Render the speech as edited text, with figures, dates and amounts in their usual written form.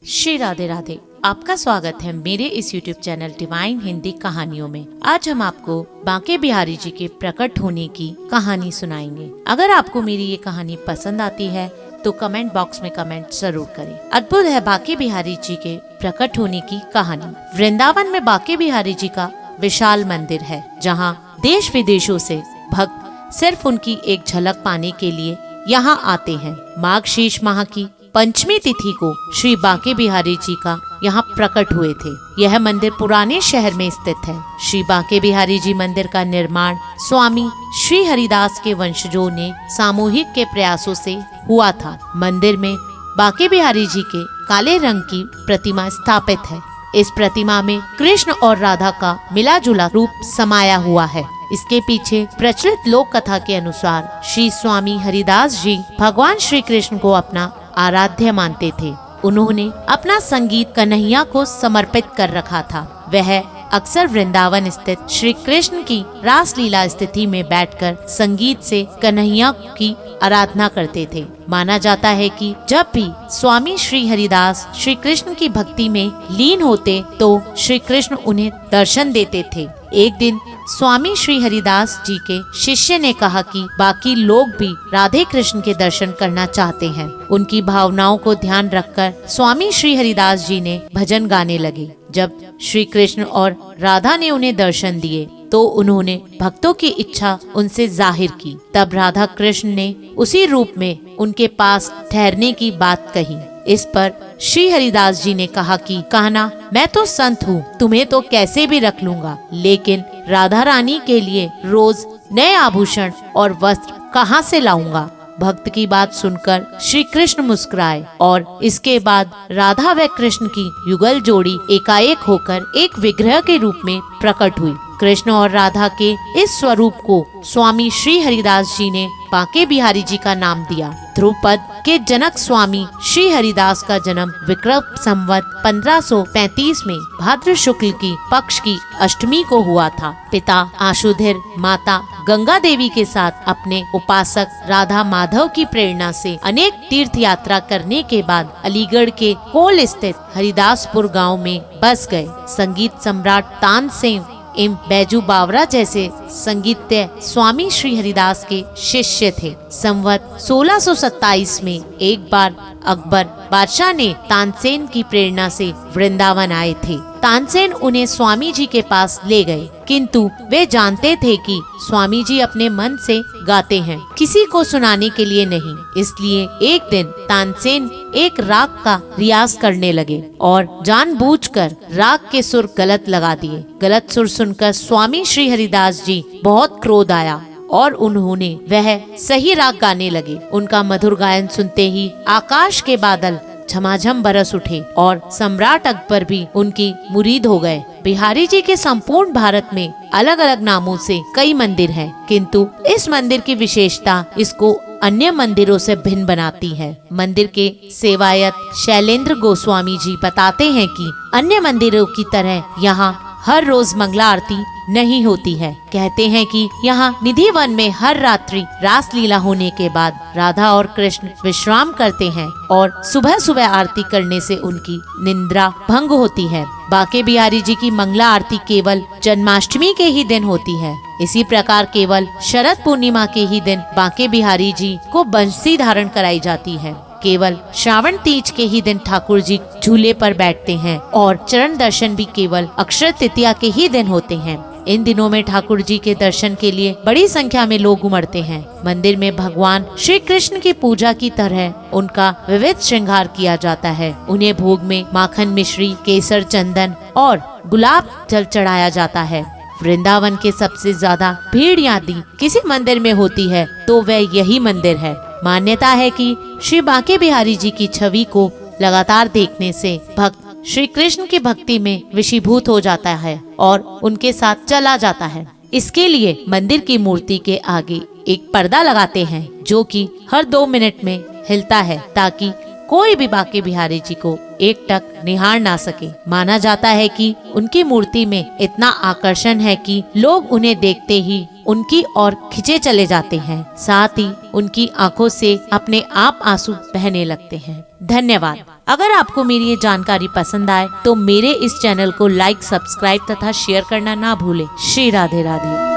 श्री राधे राधे। आपका स्वागत है मेरे इस YouTube चैनल डिवाइन हिंदी कहानियों में। आज हम आपको बांके बिहारी जी के प्रकट होने की कहानी सुनाएंगे। अगर आपको मेरी ये कहानी पसंद आती है तो कमेंट बॉक्स में कमेंट जरूर करें। अद्भुत है बांके बिहारी जी के प्रकट होने की कहानी। वृंदावन में बांके बिहारी जी का विशाल मंदिर है, जहाँ देश विदेशों से भक्त सिर्फ उनकी एक झलक पाने के लिए यहाँ आते हैं। माघ शीर्ष माह की पंचमी तिथि को श्री बांके बिहारी जी का यहाँ प्रकट हुए थे। यह मंदिर पुराने शहर में स्थित है। श्री बांके बिहारी जी मंदिर का निर्माण स्वामी श्री हरिदास के वंशजों ने सामूहिक के प्रयासों से हुआ था। मंदिर में बांके बिहारी जी के काले रंग की प्रतिमा स्थापित है। इस प्रतिमा में कृष्ण और राधा का मिला जुला रूप समाया हुआ है। इसके पीछे प्रचलित लोक कथा के अनुसार श्री स्वामी हरिदास जी भगवान श्री कृष्ण को अपना आराध्य मानते थे। उन्होंने अपना संगीत कन्हैया को समर्पित कर रखा था। वह अक्सर वृंदावन स्थित श्री कृष्ण की रास लीला स्थिति में बैठकर संगीत से कन्हैया की आराधना करते थे। माना जाता है कि जब भी स्वामी श्री हरिदास श्री कृष्ण की भक्ति में लीन होते तो श्री कृष्ण उन्हें दर्शन देते थे। एक दिन स्वामी श्री हरिदास जी के शिष्य ने कहा कि बाकी लोग भी राधे कृष्ण के दर्शन करना चाहते हैं। उनकी भावनाओं को ध्यान रखकर स्वामी श्री हरिदास जी ने भजन गाने लगे। जब श्री कृष्ण और राधा ने उन्हें दर्शन दिए तो उन्होंने भक्तों की इच्छा उनसे जाहिर की। तब राधा कृष्ण ने उसी रूप में उनके पास ठहरने की बात कही। इस पर श्री हरिदास जी ने कहा कि कहना, मैं तो संत हूँ, तुम्हें तो कैसे भी रख लूंगा, लेकिन राधा रानी के लिए रोज नए आभूषण और वस्त्र कहाँ से लाऊंगा। भक्त की बात सुनकर श्री कृष्ण मुस्कुराए और इसके बाद राधा व कृष्ण की युगल जोड़ी एकाएक होकर एक विग्रह के रूप में प्रकट हुई। कृष्ण और राधा के इस स्वरूप को स्वामी श्री हरिदास जी ने बांके बिहारी जी का नाम दिया। ध्रुपद के जनक स्वामी श्री हरिदास का जन्म विक्रम संवत 1535 में भाद्र शुक्ल की पक्ष की अष्टमी को हुआ था। पिता आशुधीर माता गंगा देवी के साथ अपने उपासक राधा माधव की प्रेरणा से अनेक तीर्थ यात्रा करने के बाद अलीगढ़ के कोल स्थित हरिदासपुर गांव में बस गए। संगीत सम्राट तानसेन एवं बैजू बावरा जैसे संगीतज्ञ स्वामी श्री हरिदास के शिष्य थे। संवत 1627 में एक बार अकबर बादशाह ने तानसेन की प्रेरणा से वृंदावन आए थे। तानसेन उन्हें स्वामी जी के पास ले गए, किंतु वे जानते थे कि स्वामी जी अपने मन से गाते हैं, किसी को सुनाने के लिए नहीं। इसलिए एक दिन तानसेन एक राग का रियाज करने लगे और जानबूझकर राग के सुर गलत लगा दिए। गलत सुर सुनकर स्वामी श्री हरिदास जी बहुत क्रोध आया और उन्होंने वह सही राग गाने लगे। उनका मधुर गायन सुनते ही आकाश के बादल झमाझम बरस उठे और सम्राट अकबर भी उनकी मुरीद हो गए। बिहारी जी के संपूर्ण भारत में अलग अलग नामों से कई मंदिर हैं, किंतु इस मंदिर की विशेषता इसको अन्य मंदिरों से भिन्न बनाती है। मंदिर के सेवायत शैलेंद्र गोस्वामी जी बताते हैं कि अन्य मंदिरों की तरह यहाँ हर रोज मंगला आरती नहीं होती है। कहते हैं कि यहाँ निधि वन में हर रात्रि रास लीला होने के बाद राधा और कृष्ण विश्राम करते हैं और सुबह सुबह आरती करने से उनकी निद्रा भंग होती है। बांके बिहारी जी की मंगला आरती केवल जन्माष्टमी के ही दिन होती है। इसी प्रकार केवल शरद पूर्णिमा के ही दिन बांके बिहारी जी को बंसी धारण कराई जाती है। केवल श्रावण तीज के ही दिन ठाकुर जी झूले पर बैठते हैं और चरण दर्शन भी केवल अक्षय तृतीया के ही दिन होते हैं। इन दिनों में ठाकुर जी के दर्शन के लिए बड़ी संख्या में लोग उमड़ते हैं। मंदिर में भगवान श्री कृष्ण की पूजा की तरह उनका विविध श्रृंगार किया जाता है। उन्हें भोग में माखन मिश्री केसर चंदन और गुलाब जल चढ़ाया जाता है। वृंदावन के सबसे ज्यादा भीड़ यदि किसी मंदिर में होती है तो वह यही मंदिर है। मान्यता है कि श्री बांके बिहारी जी की छवि को लगातार देखने से भक्त श्री कृष्ण की भक्ति में वशीभूत हो जाता है और उनके साथ चला जाता है। इसके लिए मंदिर की मूर्ति के आगे एक पर्दा लगाते हैं जो कि हर 2 मिनट में हिलता है, ताकि कोई भी बांके बिहारी जी को एकटक निहार ना सके। माना जाता है कि उनकी मूर्ति में इतना आकर्षण है कि लोग उन्हें देखते ही उनकी ओर खिंचे चले जाते हैं, साथ ही उनकी आंखों से अपने आप आंसू बहने लगते हैं। धन्यवाद। अगर आपको मेरी ये जानकारी पसंद आए तो मेरे इस चैनल को लाइक, सब्सक्राइब तथा शेयर करना ना भूलें। श्री राधे राधे।